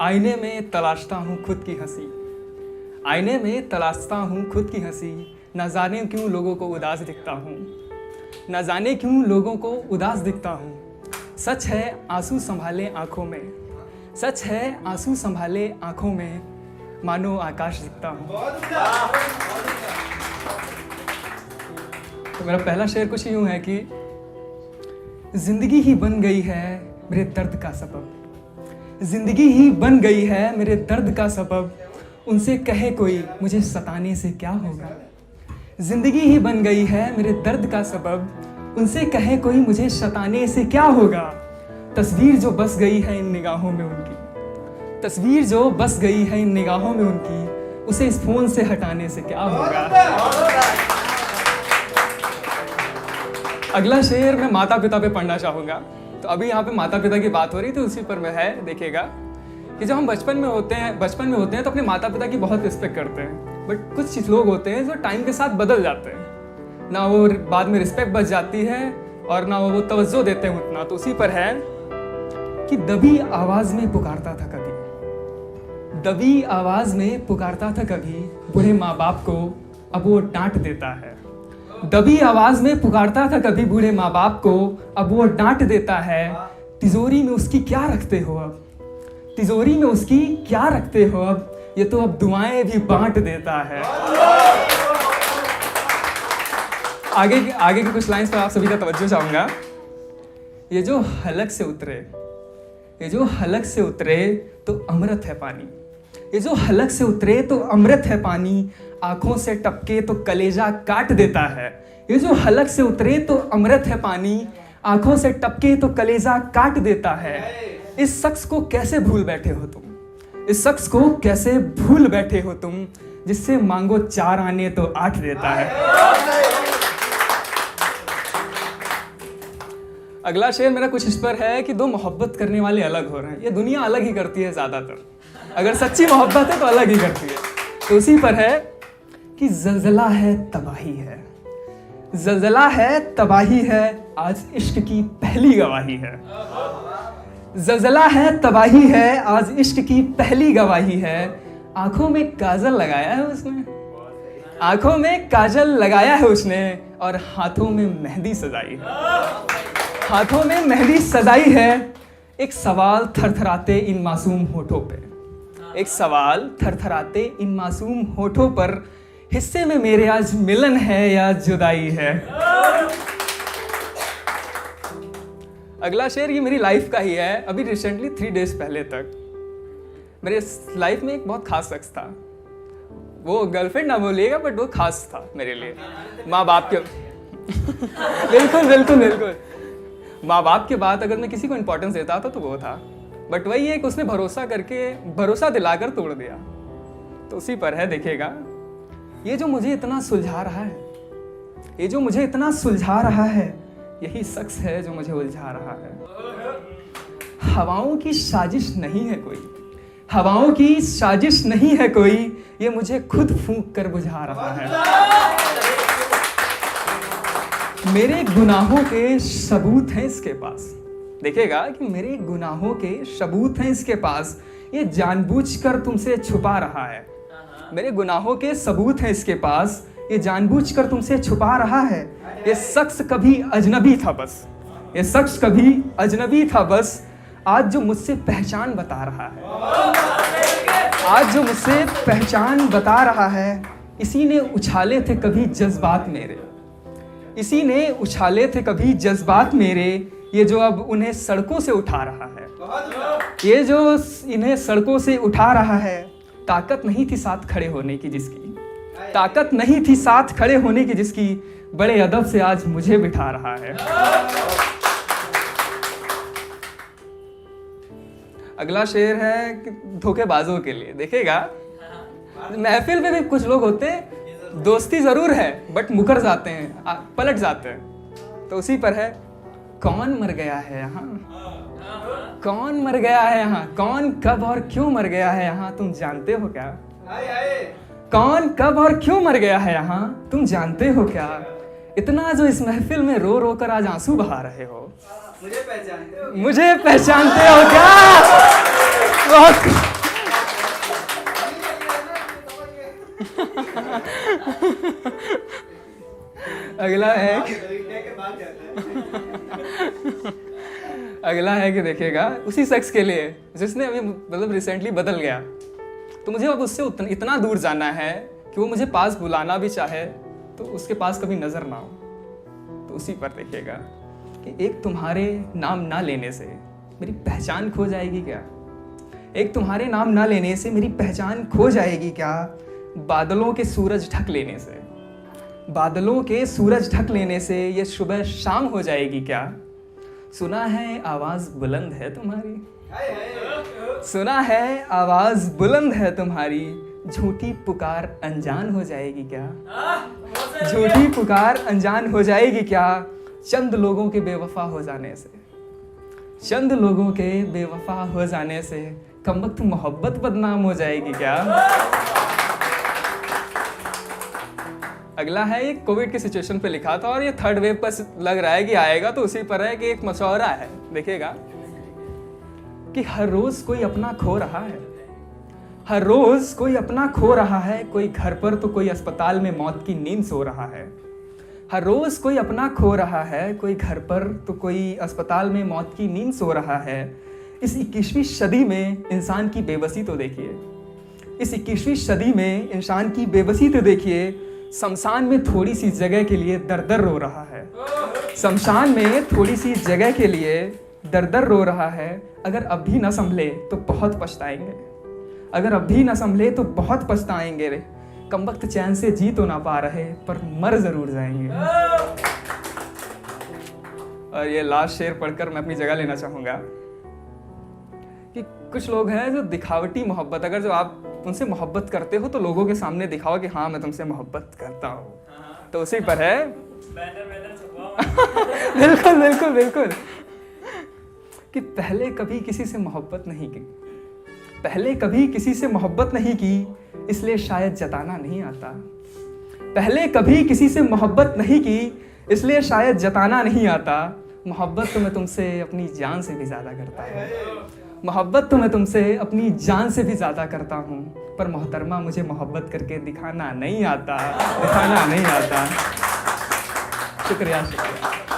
आईने में तलाशता हूँ खुद की हंसी, आईने में तलाशता हूँ खुद की हंसी। न जाने क्यों लोगों को उदास दिखता हूँ, न जाने क्यों लोगों को उदास दिखता हूँ। सच है आंसू संभाले आँखों में, सच है आंसू संभाले आँखों में, मानो आकाश दिखता हूँ। तो मेरा पहला शेर कुछ यूँ है कि जिंदगी ही बन गई है मेरे दर्द का सबब, जिंदगी ही बन गई है मेरे दर्द का सबब। उनसे कहे कोई मुझे सताने से क्या होगा, जिंदगी ही बन गई है मेरे दर्द का सबब। उनसे कहे कोई मुझे सताने से क्या होगा। तस्वीर जो बस गई है इन निगाहों में उनकी, तस्वीर जो बस गई है इन निगाहों में उनकी, उसे इस फोन से हटाने से क्या होगा। अगला शेर मैं माता पिता पे पढ़ना चाहूँगा। तो अभी यहाँ पे माता पिता की बात हो रही थी, उसी पर मैं है। देखिएगा कि जब हम बचपन में होते हैं तो अपने माता पिता की बहुत रिस्पेक्ट करते हैं, बट कुछ लोग होते हैं जो टाइम के साथ बदल जाते हैं, ना वो बाद में रिस्पेक्ट बच जाती है और ना वो तवज्जो देते हैं उतना। तो उसी पर है कि दबी आवाज में पुकारता था कभी, दबी आवाज में पुकारता था कभी, बूढ़े माँ बाप को अब वो डांट देता है। दबी आवाज में पुकारता था कभी बूढ़े माँ बाप को, अब वो डांट देता है। तिजोरी में उसकी क्या रखते हो अब, तिजोरी में उसकी क्या रखते हो अब, ये तो अब दुआएं भी बांट देता है। आगे की कुछ लाइंस पर आप सभी का तवज्जो चाहूंगा। ये जो हलक से उतरे, ये जो हलक से उतरे तो अमृत है पानी, ये जो हलक से उतरे तो अमृत है पानी, आंखों से टपके तो कलेजा काट देता है। ये जो हलक से उतरे तो अमृत है पानी, आंखों से टपके तो कलेजा काट देता है। इस शख्स को कैसे भूल बैठे हो तुम, इस शख्स को कैसे भूल बैठे हो तुम, जिससे मांगो 4 आने तो 8 देता है। अगला शेर मेरा कुछ इस पर है कि दो मोहब्बत करने वाले अलग हो रहे हैं। ये दुनिया अलग ही करती है ज्यादातर, अगर सच्ची मोहब्बत है तो अलग ही करती है। तो उसी पर है कि जलजला है तबाही है, जलजला है तबाही है, आज इश्क की पहली गवाही है। जलजला है तबाही है, आज इश्क की पहली गवाही है। आंखों में काजल लगाया है उसने, आंखों में काजल लगाया है उसने, और हाथों में मेहंदी सजाई है, हाथों में मेहंदी सजाई है। एक सवाल थरथराते इन मासूम होठों पे, एक सवाल थरथराते इन मासूम होठों पर, हिस्से में मेरे आज मिलन है या जुदाई है। अगला शेर ये मेरी लाइफ का ही है। अभी रिसेंटली 3 डेज पहले तक मेरे लाइफ में एक बहुत खास शख्स था। वो गर्लफ्रेंड ना बोलिएगा, बट वो खास था मेरे लिए। माँ बाप के बिल्कुल बिल्कुल बिल्कुल माँ बाप के बाद अगर मैं किसी को इंपॉर्टेंस देता था तो वो था। बट वही है कि उसने भरोसा करके, भरोसा दिलाकर तोड़ दिया। तो उसी पर है, देखिएगा। ये जो मुझे इतना सुलझा रहा है, ये जो मुझे इतना सुलझा रहा है, यही शख्स है जो मुझे उलझा रहा है। हवाओं की साजिश नहीं है कोई, हवाओं की साजिश नहीं है कोई, ये मुझे खुद फूंक कर बुझा रहा है। मेरे गुनाहों के सबूत हैं इसके पास, देखिएगा कि मेरे गुनाहों के सबूत हैं इसके पास, ये जानबूझकर तुमसे छुपा रहा है। मेरे गुनाहों के सबूत हैं इसके पास, ये जानबूझकर तुमसे छुपा रहा है। ये शख्स कभी अजनबी था बस, ये शख्स कभी अजनबी था बस, आज जो मुझसे पहचान बता रहा है, आज जो मुझसे पहचान बता रहा है, इसी ने उछाले थे कभी जज्बात मेरे, इसी ने उछाले थे कभी जज्बात मेरे, ये जो अब उन्हें सड़कों से उठा रहा है, ये जो इन्हें सड़कों से उठा रहा है। ताकत नहीं थी साथ खड़े होने की जिसकी, ताकत नहीं थी साथ खड़े होने की जिसकी, बड़े अदब से आज मुझे बिठा रहा है। अगला शेर है कि धोखेबाजों के लिए, देखिएगा। महफिल में भी कुछ लोग होते हैं, दोस्ती जरूर है बट मुकर जाते हैं, पलट जाते हैं। तो उसी पर है, कौन मर गया है यहाँ, कौन मर गया है यहाँ, कौन कब और क्यों मर गया है यहाँ, तुम जानते हो क्या। कौन कब और क्यों मर गया है यहाँ, तुम जानते हो क्या। इतना जो इस महफिल में रो रो कर आज आंसू बहा रहे हो, मुझे पहचानते हो क्या। बहुत अगला है अगला है कि देखिएगा उसी शख्स के लिए जिसने अभी मतलब रिसेंटली बदल गया, तो मुझे अब उससे इतना दूर जाना है कि वो मुझे पास बुलाना भी चाहे तो उसके पास कभी नजर ना हो। तो उसी पर देखिएगा कि एक तुम्हारे नाम ना लेने से मेरी पहचान खो जाएगी क्या? एक तुम्हारे नाम ना लेने से मेरी पहचान खो जाएगी क्या? बादलों के सूरज ढक लेने से, बादलों के सूरज ढक लेने से ये सुबह शाम हो जाएगी क्या? सुना है आवाज बुलंद है तुम्हारी, सुना है आवाज बुलंद है तुम्हारी, झूठी पुकार अनजान हो जाएगी क्या? झूठी पुकार अनजान हो जाएगी क्या? चंद लोगों के बेवफा हो जाने से, चंद लोगों के बेवफा हो जाने से कमबख्त मोहब्बत बदनाम हो जाएगी क्या? अगला है, ये कोविड की सिचुएशन पे लिखा था और ये थर्ड वेव पर लग रहा है कि आएगा, तो उसी पर है कि एक मशवरा है, देखिएगा कि हर रोज कोई अपना खो रहा है, हर रोज कोई अपना खो रहा है, कोई घर पर तो कोई अस्पताल में मौत की नींद सो रहा है। हर रोज कोई अपना खो रहा है, कोई घर पर तो कोई अस्पताल में मौत की नींद सो रहा है। इस 21वीं सदी में इंसान की बेबसी तो देखिए, इस 21वीं सदी में इंसान की बेबसी तो देखिए। शमशान में थोड़ी सी जगह के लिए दर दर रो रहा है, शमशान में थोड़ी सी जगह के लिए दर दर रो रहा है। अगर अब भी न संभले तो बहुत पछताएंगे, अगर अब भी न संभले तो बहुत पछताएंगे रे। कमबख्त चैन से जी तो ना पा रहे पर मर जरूर जाएंगे। और ये लास्ट शेर पढ़कर मैं अपनी जगह लेना चाहूंगा कि कुछ लोग हैं जो दिखावटी मोहब्बत, अगर जो आप उनसे मोहब्बत करते हो तो लोगों के सामने दिखाओ कि हाँ मैं तुमसे मोहब्बत करता हूँ, तो उसी पर है। बिल्कुल बिल्कुल बिल्कुल कि पहले कभी किसी से मोहब्बत नहीं की, पहले कभी किसी से मोहब्बत नहीं की, इसलिए शायद जताना नहीं आता। पहले कभी किसी से मोहब्बत नहीं की, इसलिए शायद जताना नहीं आता। मोहब्बत तो मैं तुमसे अपनी जान से भी ज़्यादा करता हूँ, मोहब्बत तो मैं तुमसे अपनी जान से भी ज़्यादा करता हूँ, पर मोहतरमा मुझे मोहब्बत करके दिखाना नहीं आता, दिखाना नहीं आता। शुक्रिया शुक्रिया।